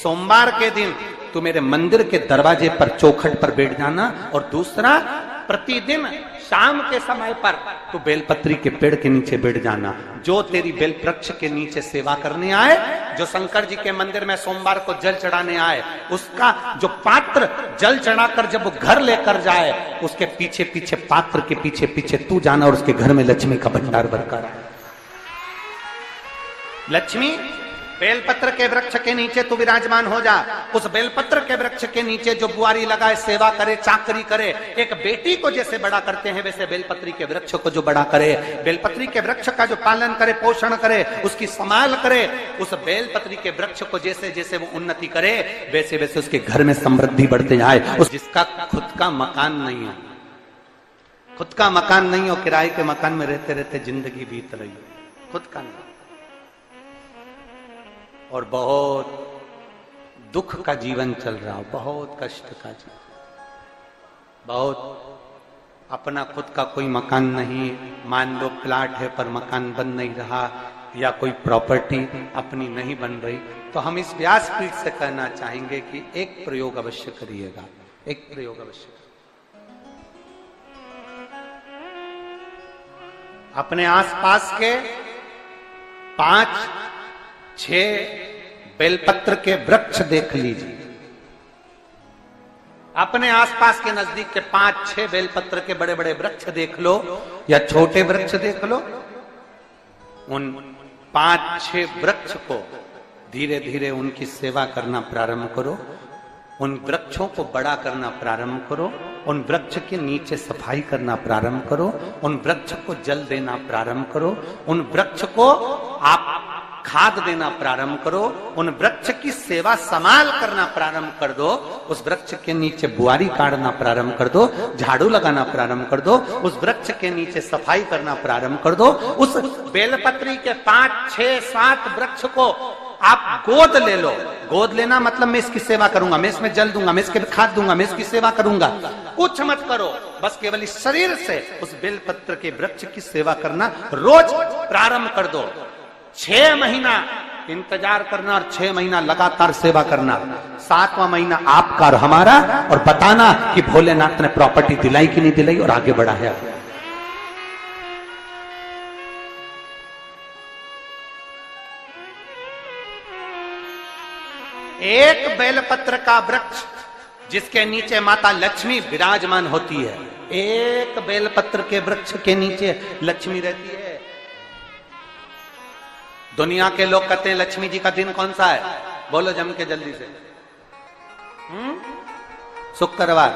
सोमवार के दिन तू मेरे मंदिर के दरवाजे पर चौखट पर बैठ जाना, और दूसरा प्रतिदिन शाम के समय पर तू बेलपत्री के पेड़ के नीचे बैठ जाना। जो तेरी बेल वृक्ष के नीचे सेवा करने आए, जो शंकर जी के मंदिर में सोमवार को जल चढ़ाने आए, उसका जो पात्र जल चढ़ाकर जब वो घर लेकर जाए, उसके पीछे पीछे पात्र के पीछे पीछे तू जाना और उसके घर में लक्ष्मी का भंडार भरकर आए। लक्ष्मी बेलपत्र के वृक्ष के नीचे तू विराजमान हो जा। उस बेलपत्र के वृक्ष के नीचे जो बुआरी लगाए, सेवा करे, चाकरी करे, एक बेटी को जैसे बड़ा करते हैं वैसे बेलपत्री के वृक्ष को जो बड़ा करे, बेलपत्री के वृक्ष का जो पालन करे, पोषण करे, उसकी संभाल करे, उस बेलपत्री के वृक्ष को जैसे जैसे वो उन्नति करे वैसे वैसे उसके घर में समृद्धि बढ़ते जाए। उस जिसका खुद का मकान नहीं हो, खुद का मकान नहीं हो, किराए के मकान में रहते रहते जिंदगी बीत रही हो, खुद का नहीं, और बहुत दुख का जीवन चल रहा हो, बहुत कष्ट का जीवन, बहुत अपना खुद का कोई मकान नहीं, मान लो प्लाट है पर मकान बन नहीं रहा, या कोई प्रॉपर्टी अपनी नहीं बन रही, तो हम इस व्यासपीठ से कहना चाहेंगे कि एक प्रयोग अवश्य करिएगा, एक प्रयोग अवश्य। अपने आसपास के 5-6 बेलपत्र के वृक्ष देख लीजिए, अपने आसपास के नजदीक के 5-6 बेलपत्र के बड़े बड़े वृक्ष देख लो या छोटे वृक्ष देख लो। उन 5-6 वृक्ष को धीरे धीरे उनकी सेवा करना प्रारंभ करो, उन वृक्षों को बड़ा करना प्रारंभ करो, उन वृक्ष के नीचे सफाई करना प्रारंभ करो, उन वृक्ष को जल देना प्रारंभ करो, उन वृक्ष को आप खाद देना प्रारंभ करो, उन वृक्ष की सेवा संभाल करना प्रारंभ कर दो, उस वृक्ष के नीचे बुआरी काटना प्रारंभ कर दो, झाड़ू लगाना प्रारंभ कर दो, उस वृक्ष के नीचे सफाई करना प्रारंभ कर दो। उस बेलपत्री के 5-6-7 वृक्ष को आप गोद ले लो। गोद लेना मतलब मैं इसकी सेवा करूंगा, मैं इसमें जल दूंगा, मैं इसके खाद दूंगा, मैं इसकी सेवा करूंगा, कुछ मत करो, बस केवल इस शरीर से उस बेलपत्र के वृक्ष की सेवा करना रोज प्रारंभ कर दो। 6 महीना इंतजार करना और 6 महीना लगातार सेवा करना, 7वां महीना आपका और हमारा, और बताना कि भोलेनाथ ने प्रॉपर्टी दिलाई कि नहीं दिलाई और आगे बढ़ा है। एक बेलपत्र का वृक्ष जिसके नीचे माता लक्ष्मी विराजमान होती है, एक बेलपत्र के वृक्ष के नीचे लक्ष्मी रहती है। दुनिया के लोग कहते हैं लक्ष्मी जी का दिन कौन सा है, बोलो जम के जल्दी से। शुक्रवार।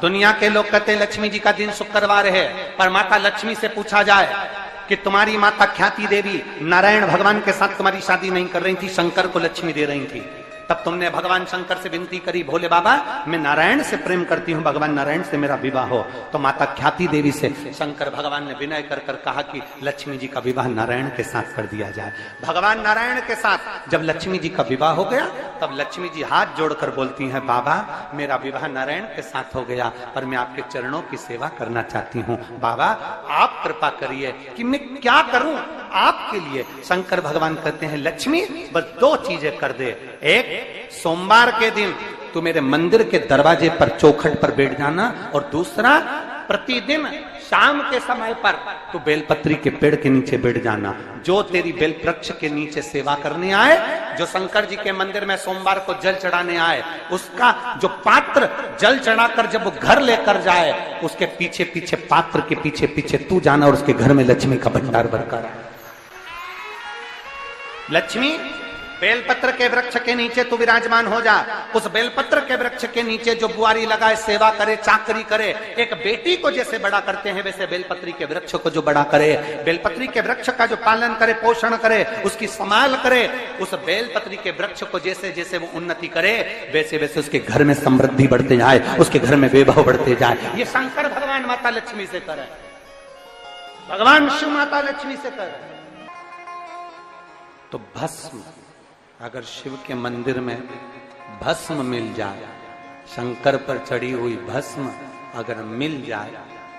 दुनिया के लोग कहते हैं लक्ष्मी जी का दिन शुक्रवार है, पर माता लक्ष्मी से पूछा जाए कि तुम्हारी माता ख्याति देवी नारायण भगवान के साथ तुम्हारी शादी नहीं कर रही थी, शंकर को लक्ष्मी दे रही थी, तब तुमने भगवान शंकर से विनती करी, भोले बाबा मैं नारायण से प्रेम करती हूँ, भगवान नारायण से मेरा विवाह हो। तो माता ख्याति देवी से शंकर भगवान ने विनय कर कर कहा कि लक्ष्मी जी का विवाह नारायण के साथ कर दिया जाए। भगवान नारायण के साथ जब लक्ष्मी जी का विवाह हो गया, तब लक्ष्मी जी हाथ जोड़कर बोलती हैं, बाबा मेरा विवाह नारायण के साथ हो गया, पर मैं आपके चरणों की सेवा करना चाहती हूँ, बाबा आप कृपा करिए कि मैं क्या करूं आपके लिए। शंकर भगवान कहते हैं, लक्ष्मी बस 2 चीजें कर दे, एक सोमवार के दिन तू मेरे मंदिर के दरवाजे पर चौखट पर बैठ जाना, और दूसरा प्रतिदिन शाम के समय पर तू बेलपत्री के पेड़ के नीचे बैठ जाना। जो तेरी बेल वृक्ष के नीचे सेवा करने आए, जो शंकर जी के मंदिर में सोमवार को जल चढ़ाने आए, उसका जो पात्र जल चढ़ाकर जब वो घर लेकर जाए, उसके पीछे पीछे पात्र के पीछे पीछे तू जाना और उसके घर में लक्ष्मी का भंडार भरकर आए। लक्ष्मी बेलपत्र के वृक्ष के नीचे तू विराजमान हो जा। उस बेलपत्र के वृक्ष के नीचे जो बुआरी लगाए, सेवा करे, चाकरी करे, एक बेटी को जैसे बड़ा करते हैं वैसे बेलपत्री के वृक्ष को जो बड़ा करे, बेलपत्री के वृक्ष का जो पालन करे, पोषण करे, उसकी संभाल करे, उस बेलपत्री के वृक्ष को जैसे जैसे वो उन्नति करे वैसे वैसे उसके घर में समृद्धि बढ़ते जाए, उसके घर में वैभव बढ़ते जाए। ये शंकर भगवान माता लक्ष्मी से करे, भगवान शिव माता लक्ष्मी से करे। तो भस्म, अगर शिव के मंदिर में भस्म मिल जाए, शंकर पर चढ़ी हुई भस्म अगर मिल जाए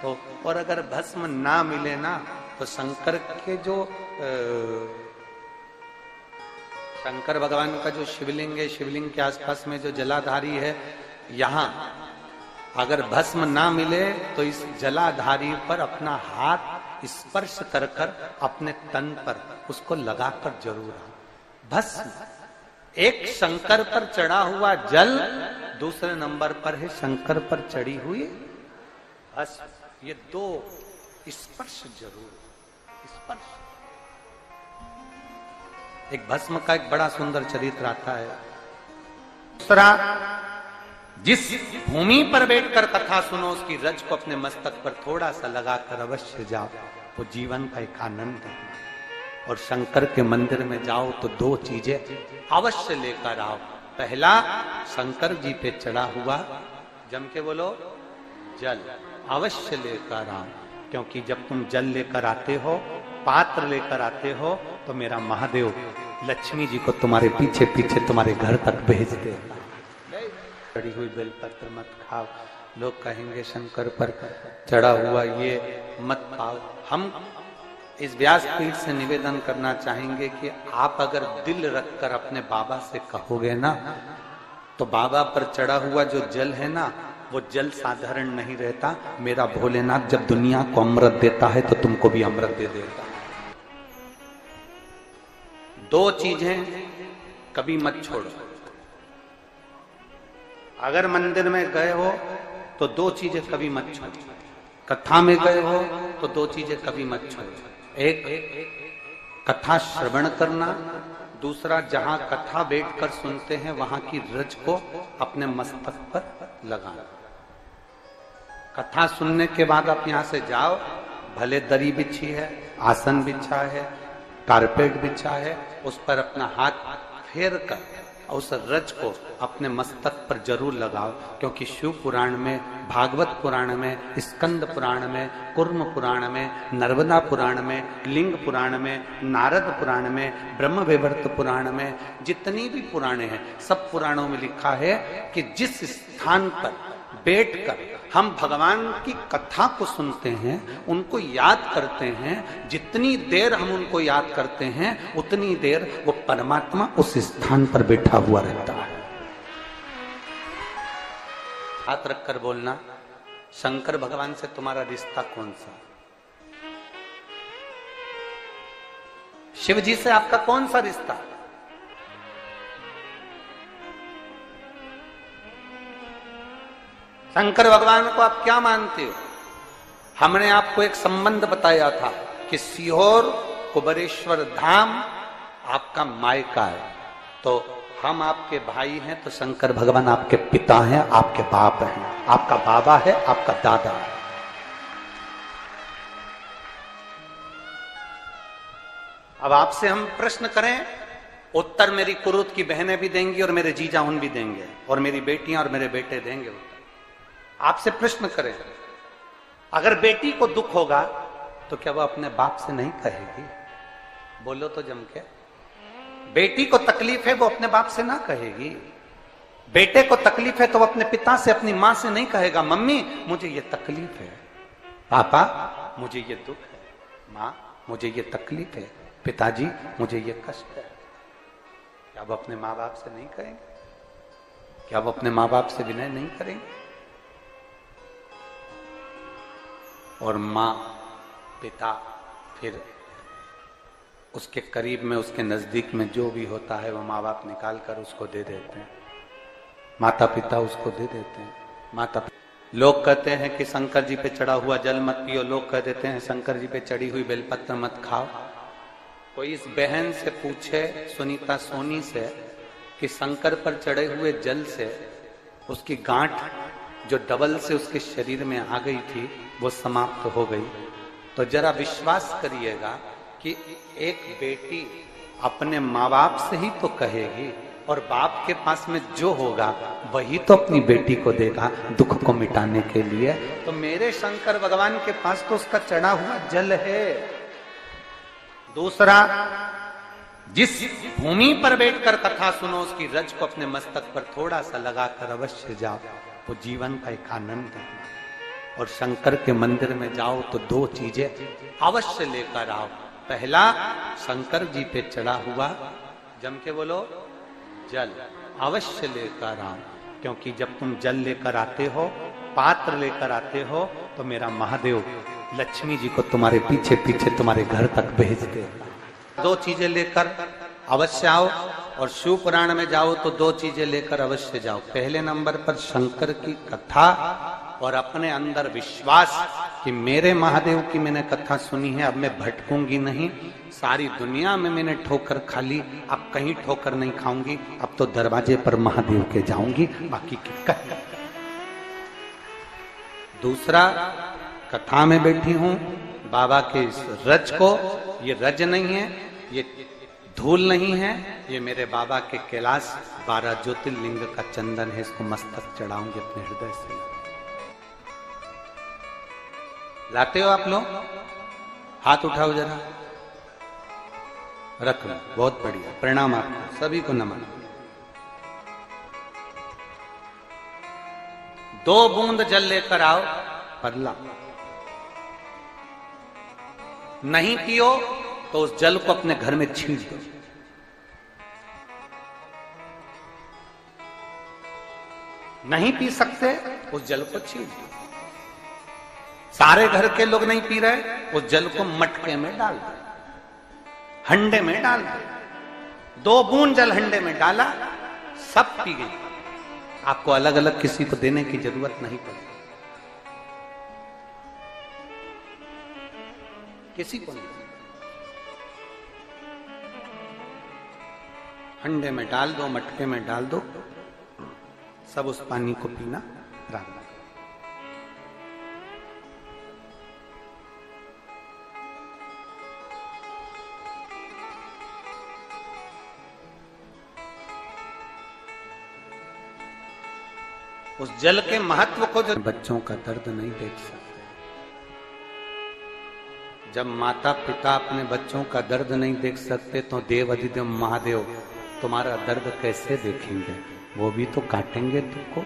तो, और अगर भस्म ना मिले ना, तो शंकर के जो शंकर भगवान का जो शिवलिंग है, शिवलिंग के आसपास में जो जलाधारी है, यहाँ अगर भस्म ना मिले तो इस जलाधारी पर अपना हाथ स्पर्श कर कर अपने तन पर उसको लगाकर जरूर आओ। भस्म एक शंकर पर चढ़ा हुआ जल, दूसरे नंबर पर है शंकर पर चढ़ी हुई भस्म। ये दो स्पर्श जरूर, स्पर्श। एक भस्म का एक बड़ा सुंदर चरित्र आता है। दूसरा, जिस भूमि पर बैठकर कथा सुनो उसकी रज को अपने मस्तक पर थोड़ा सा लगाकर अवश्य जाओ, वो जीवन का एक आनंद है। और शंकर के मंदिर में जाओ तो दो चीजें अवश्य लेकर आओ। पहला, शंकर जी पे चढ़ा हुआ, जम के बोलो, जल अवश्य लेकर आओ। क्योंकि जब तुम जल लेकर आते हो, पात्र लेकर आते हो, तो मेरा महादेव लक्ष्मी जी को तुम्हारे पीछे पीछे तुम्हारे घर तक भेजते हैं। चढ़ी हुई बेलपत्र मत खाओ, लोग कहेंगे शंकर पर चढ़ा हुआ ये मत पाओ। हम इस व्यासपीठ से निवेदन करना चाहेंगे कि आप अगर दिल रखकर अपने बाबा से कहोगे ना, तो बाबा पर चढ़ा हुआ जो जल है ना, वो जल साधारण नहीं रहता। मेरा भोलेनाथ जब दुनिया को अमृत देता है तो तुमको भी अमृत दे देता है। दो चीजें कभी मत छोड़ो। अगर मंदिर में गए हो तो दो चीजें कभी मत छोड़ो। कथा में गए हो तो दो चीजें कभी मत छोड़ो। एक, कथा श्रवण करना। दूसरा, जहां कथा बैठकर सुनते हैं वहां की रज को अपने मस्तक पर लगाना। कथा सुनने के बाद आप यहां से जाओ, भले दरी बिछी है, आसन बिछा है, कारपेट बिछा है, उस पर अपना हाथ फेर कर उस रज को अपने मस्तक पर जरूर लगाओ। क्योंकि शिव पुराण में, भागवत पुराण में, स्कंद पुराण में, कुर्म पुराण में, नर्मदा पुराण में, लिंग पुराण में, नारद पुराण में, ब्रह्म वैवर्त पुराण में, जितनी भी पुराणे हैं, सब पुराणों में लिखा है कि जिस स्थान पर बैठकर हम भगवान की कथा को सुनते हैं, उनको याद करते हैं, जितनी देर हम उनको याद करते हैं उतनी देर वो परमात्मा उस स्थान पर बैठा हुआ रहता है। हाथ रखकर बोलना, शंकर भगवान से तुम्हारा रिश्ता कौन सा? शिव जी से आपका कौन सा रिश्ता? शंकर भगवान को आप क्या मानते हो? हमने आपको एक संबंध बताया था कि सीहोर कुबेरेश्वर धाम आपका मायका है, तो हम आपके भाई हैं, तो शंकर भगवान आपके पिता हैं, आपके बाप हैं, आपका बाबा है, आपका दादा है। अब आपसे हम प्रश्न करें, उत्तर मेरी कुरुत की बहनें भी देंगी और मेरे जीजा उन भी देंगे और मेरी बेटियां और मेरे बेटे देंगे। आपसे प्रश्न करें, अगर बेटी को दुख होगा तो क्या वो अपने बाप से नहीं कहेगी? बोलो तो जम के। बेटी को तकलीफ है, वो अपने बाप से ना कहेगी। बेटे को तकलीफ है तो वो अपने पिता से, अपनी मां से नहीं कहेगा, मम्मी मुझे ये तकलीफ है, पापा मुझे ये दुख है, मां मुझे ये तकलीफ है, पिताजी मुझे ये कष्ट है। क्या वो अपने माँ बाप से नहीं कहेंगे? क्या वो अपने माँ बाप से विनय नहीं करेंगे? और माँ, पिता, फिर उसके करीब में, उसके नजदीक में जो भी होता है वो माँ बाप निकाल कर उसको दे देते हैं, माता पिता उसको दे देते हैं। माता पिता। लोग कहते हैं कि शंकर जी पे चढ़ा हुआ जल मत पियो, लोग कह देते हैं शंकर जी पे चढ़ी हुई बेलपत्र मत खाओ। कोई इस बहन से पूछे, सुनीता सोनी से, कि शंकर पर चढ़े हुए जल से उसकी गांठ जो डबल से उसके शरीर में आ गई थी वो समाप्त हो गई, तो जरा विश्वास करिएगा कि एक बेटी अपने माँ बाप से ही तो कहेगी, और बाप के पास में जो होगा वही तो अपनी बेटी को देगा दुख को मिटाने के लिए। तो मेरे शंकर भगवान के पास तो उसका चढ़ा हुआ जल है। दूसरा, जिस भूमि पर बैठकर कथा सुनो उसकी रज को अपने मस्तक पर थोड़ा सा लगाकर अवश्य जाओ, वो जीवन का एक आनंद है। और शंकर के मंदिर में जाओ तो दो चीजें अवश्य लेकर आओ। पहला, शंकर जी पे चढ़ा हुआ जम के बोलो, जल अवश्य लेकर आओ, क्योंकि जब तुम जल लेकर आते हो, पात्र लेकर आते हो, तो मेरा महादेव लक्ष्मी जी को तुम्हारे पीछे पीछे तुम्हारे घर तक भेजते हैं। दो चीजें लेकर अवश्य आओ, और शिव पुराण में जाओ तो दो चीजें लेकर अवश्य जाओ। पहले नंबर पर शंकर की कथा और अपने अंदर विश्वास कि मेरे महादेव की मैंने कथा सुनी है, अब मैं भटकूंगी नहीं। सारी दुनिया में मैंने ठोकर खा ली, अब कहीं ठोकर नहीं खाऊंगी, अब तो दरवाजे पर महादेव के जाऊंगी, बाकी के दूसरा, कथा में बैठी हूं बाबा के इस रज को, ये रज नहीं है, ये धूल नहीं है, ये मेरे बाबा के कैलाश 12 ज्योतिर्लिंग का चंदन है, इसको मस्तक चढ़ाऊंगी अपने हृदय से। लाते हो आप लोग? हाथ उठाओ जरा, रख लो, बहुत बढ़िया, प्रणाम आपको सभी को, नमन। 2 बूंद जल लेकर आओ, पल्ला नहीं पियो तो उस जल को अपने घर में छींट दो। नहीं पी सकते, उस जल को छींट दो। सारे घर के लोग नहीं पी रहे, उस जल को मटके में डाल दो, हंडे में डाल दो। 2 बूंद जल हंडे में डाला, सब पी गई। आपको अलग अलग किसी को देने की जरूरत नहीं पड़ी, किसी को नहीं। हंडे में डाल दो, मटके में डाल दो, सब उस पानी को पीना प्रारंभ। उस जल के महत्व को जो बच्चों का दर्द नहीं देख सकते, जब माता पिता अपने बच्चों का दर्द नहीं देख सकते, तो देव अधिदेव महादेव तुम्हारा दर्द कैसे देखेंगे? वो भी तो काटेंगे तुमको,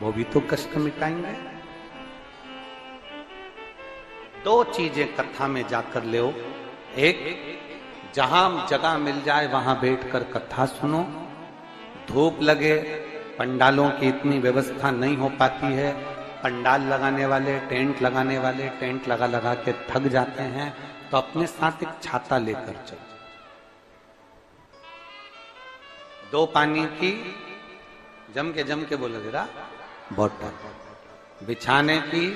वो भी तो कष्ट मिटाएंगे। 2 चीजें कथा में जाकर ले, एक जहां जगह मिल जाए वहां बैठकर कथा सुनो। धूप लगे, पंडालों की इतनी व्यवस्था नहीं हो पाती है, पंडाल लगाने वाले, टेंट लगाने वाले टेंट लगा लगा के थक जाते हैं, तो अपने साथ एक छाता लेकर चलो। 2 पानी की जम के बोलो जरा, बोतल, बिछाने की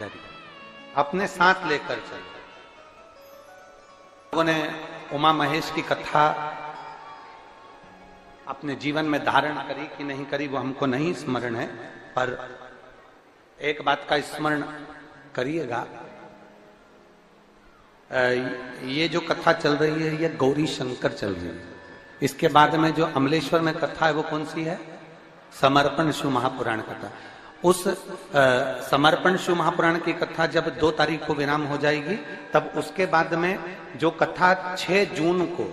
दरी अपने साथ लेकर चलो। लोगों ने उमा महेश की कथा अपने जीवन में धारण करी कि नहीं करी वो हमको नहीं स्मरण है, पर एक बात का स्मरण करिएगा, ये जो कथा चल रही है ये गौरी शंकर चल रही है। इसके बाद में जो अमलेश्वर में कथा है वो कौन सी है? समर्पण शिव महापुराण कथा। उस समर्पण शिव महापुराण की कथा जब 2 तारीख को विराम हो जाएगी, तब उसके बाद में जो कथा 6 जून को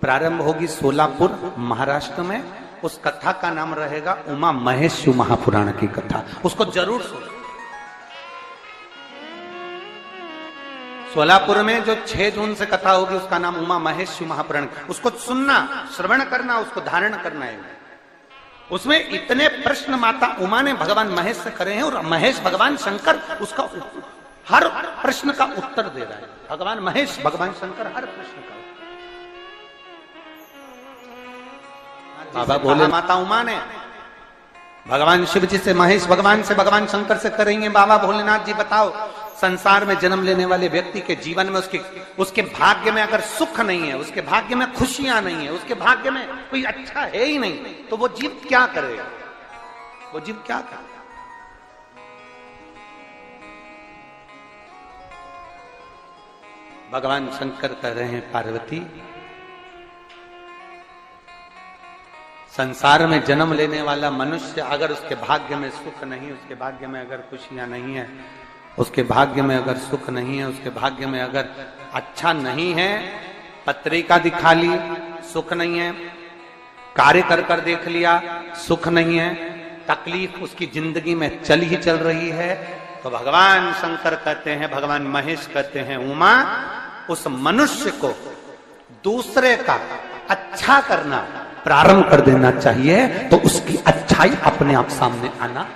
प्रारंभ होगी सोलापुर महाराष्ट्र में, उस कथा का नाम रहेगा उमा महेश शिव महापुराण की कथा। उसको जरूर सुनो। सोलापुर में जो 6 जून से कथा होगी उसका नाम उमा महेश शिव महापुराण। उसको सुनना, श्रवण करना, उसको धारण करना है। उसमें इतने प्रश्न माता उमा ने भगवान महेश से करे हैं, और महेश भगवान शंकर उसका हर प्रश्न का उत्तर दे रहा है। भगवान महेश भगवान शंकर हर प्रश्न का। बाबा बोले माता उमा ने भगवान शिव जी से, महेश भगवान से, भगवान शंकर से करेंगे, बाबा भोलेनाथ जी बताओ, संसार में जन्म लेने वाले व्यक्ति के जीवन में उसके भाग्य में अगर सुख नहीं है, उसके भाग्य में खुशियां नहीं है, उसके भाग्य में कोई अच्छा है ही नहीं, तो वो जीव क्या करेगा? वो जीव क्या करेगा? भगवान शंकर कह रहे हैं, पार्वती, संसार में जन्म लेने वाला मनुष्य अगर उसके भाग्य में सुख नहीं, उसके भाग्य में अगर खुशियां नहीं है, उसके भाग्य में अगर सुख नहीं है, उसके भाग्य में अगर अच्छा नहीं है, पत्रिका दिखा ली सुख नहीं है, कार्य कर कर देख लिया सुख नहीं है, तकलीफ उसकी जिंदगी में चल ही चल रही है, तो भगवान शंकर कहते हैं, भगवान महेश कहते हैं, उमा, उस मनुष्य को दूसरे का अच्छा करना प्रारंभ कर देना चाहिए तो उसकी अच्छाई अपने आप सामने आना